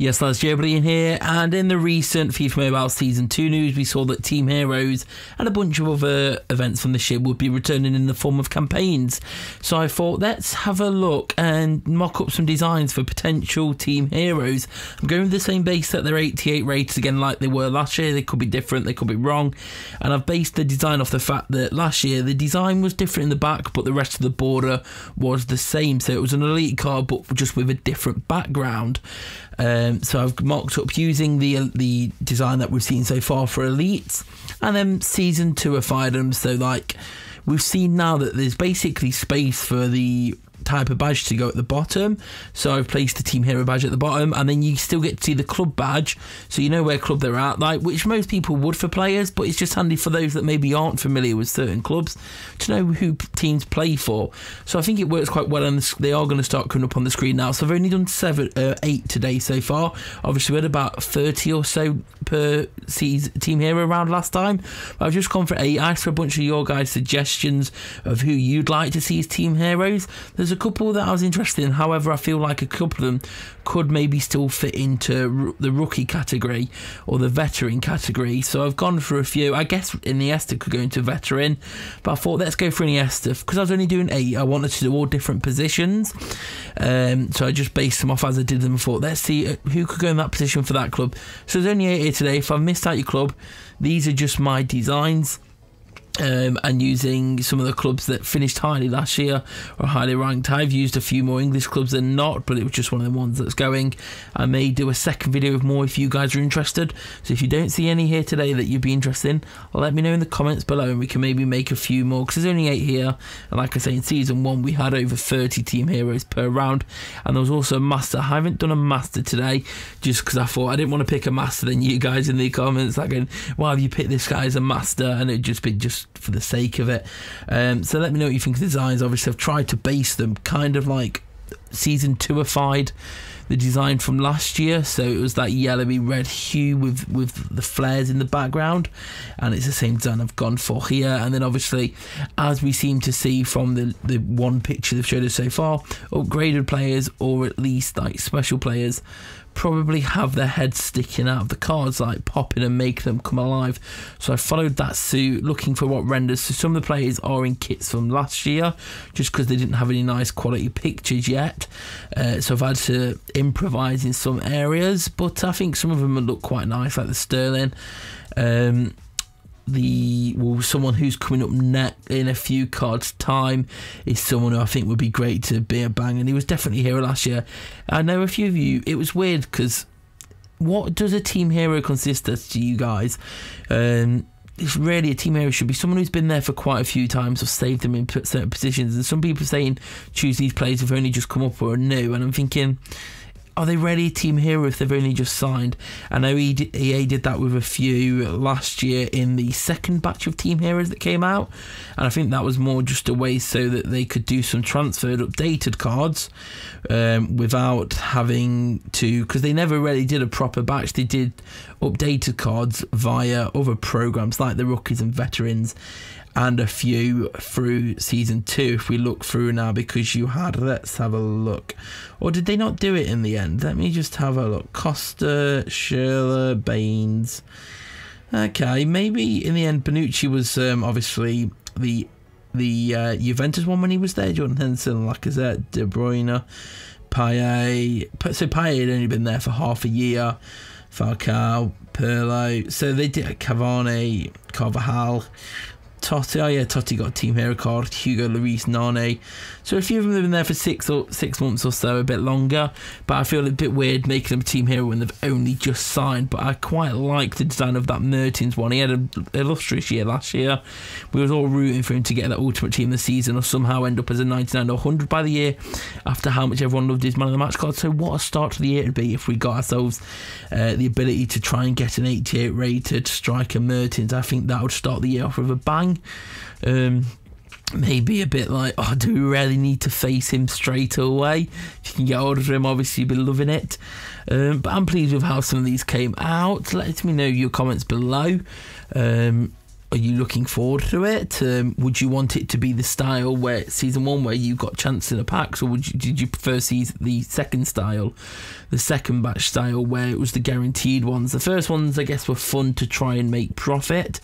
Yes, that's joebilineHD here, and in the recent FIFA Mobile Season 2 news, we saw that Team Heroes and a bunch of other events from this year would be returning in the form of campaigns. So I thought, let's have a look and mock up some designs for potential Team Heroes. I'm going with the same base set, they're 88 rated again like they were last year. They could be different, they could be wrong, and I've based the design off the fact that last year the design was different in the back, but the rest of the border was the same. So it was an elite card, but just with a different background. So I've mocked up using the design that we've seen so far for elites, and then season 2ified them. So like we've seen now that there's basically space for the type of badge to go at the bottom, so I've placed the Team Hero badge at the bottom, and then you still get to see the club badge, so you know where club they're at, like, which most people would for players, but it's just handy for those that maybe aren't familiar with certain clubs to know who teams play for. So I think it works quite well, and they are going to start coming up on the screen now. So I've only done 8 today so far. Obviously we had about 30 or so per Team Hero round last time, but I've just gone for 8. I asked for a bunch of your guys' suggestions of who you'd like to see as Team Heroes. There's a couple that I was interested in, however I feel like a couple of them could maybe still fit into the rookie category or the veteran category, so I've gone for a few. I guess Iniesta could go into veteran, but I thought let's go for Iniesta because I was only doing 8. I wanted to do all different positions, so I just based them off as I did them and thought let's see who could go in that position for that club. So there's only 8 here today. If I've missed out your club, these are just my designs. And using some of the clubs that finished highly last year or highly ranked. I've used a few more English clubs than not, but it was just one of the ones that's going. I may do a second video with more if you guys are interested, so if you don't see any here today that you'd be interested in, let me know in the comments below and we can maybe make a few more, because there's only 8 here, and like I say, in season 1 we had over 30 Team Heroes per round, and there was also a master. I haven't done a master today just because I thought I didn't want to pick a master, then you guys in the comments like, why have you picked this guy as a master, and it'd just be just for the sake of it. So let me know what you think of the designs. Obviously I've tried to base them kind of like season 2ified the design from last year, so it was that yellowy red hue with the flares in the background, and it's the same design I've gone for here. And then obviously, as we seem to see from the one picture they've showed us so far, upgraded players, or at least like special players, probably have their heads sticking out of the cards, like popping and making them come alive. So I followed that suit, looking for what renders. So some of the players are in kits from last year, just because they didn't have any nice quality pictures yet. So I've had to improvise in some areas, but I think some of them look quite nice, like the Sterling. Someone who's coming up in a few cards time is someone who I think would be great to be a bang, and he was definitely here last year. I know a few of you, it was weird because what does a Team Hero consist of to you guys? It's really a Team Hero should be someone who's been there for quite a few times or saved them in certain positions, and some people saying choose these players who've only just come up or are new, and I'm thinking, are they really a Team Hero if they've only just signed? I know EA did that with a few last year in the second batch of Team Heroes that came out, and I think that was more just a way so that they could do some transferred updated cards without having to, because they never really did a proper batch. They did updated cards via other programs like the rookies and veterans, and a few through season 2 if we look through now, because you had, let's have a look, or did they not do it in the end? Let me just have a look. Costa, Schürrle, Baines, okay, maybe in the end Bonucci was obviously the Juventus one when he was there, Jordan Henderson, Lacazette, De Bruyne, Payet, so Payet had only been there for half a year, Falcao, Pirlo, so they did Cavani, Carvajal, Totti, oh yeah, Totti got a Team Hero card, Hugo Lloris, Nane. So a few of them have been there for 6 months or so, a bit longer, but I feel a bit weird making them Team Hero when they've only just signed. But I quite like the design of that Mertens one. He had an illustrious year last year. We was all rooting for him to get that Ultimate Team this season, or somehow end up as a 99 or 100 by the year, after how much everyone loved his Man of the Match card. So what a start to the year it'd be if we got ourselves the ability to try and get an 88 rated striker Mertens. I think that would start the year off with a bang. Maybe a bit like, oh, do we really need to face him straight away? If you can get hold of him, obviously you'll be loving it. But I'm pleased with how some of these came out. Let me know your comments below. Are you looking forward to it? Would you want it to be the style where season 1 where you got chance in the packs, or did you prefer the second style, the second batch style where it was the guaranteed ones? The first ones, I guess, were fun to try and make profit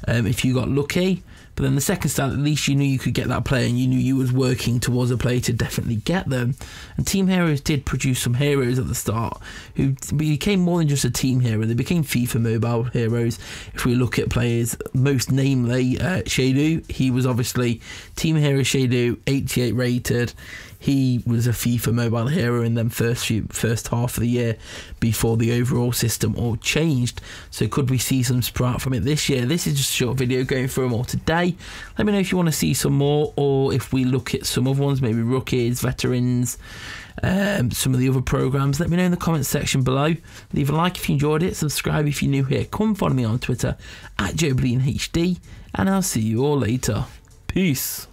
if you got lucky. But then the second style, at least you knew you could get that player, and you knew you was working towards a player to definitely get them. And Team Heroes did produce some heroes at the start who became more than just a team hero. They became FIFA Mobile heroes. If we look at players, most namely Shadu, he was obviously Team Hero Shadu, 88 rated. He was a FIFA Mobile hero in them first half of the year before the overall system all changed. So could we see some sprout from it this year? This is just a short video going through them all today. Let me know if you want to see some more, or if we look at some other ones, maybe rookies, veterans, some of the other programs. Let me know in the comments section below. Leave a like if you enjoyed it, subscribe if you're new here. Come follow me on Twitter at joebilineHD, and I'll see you all later. Peace.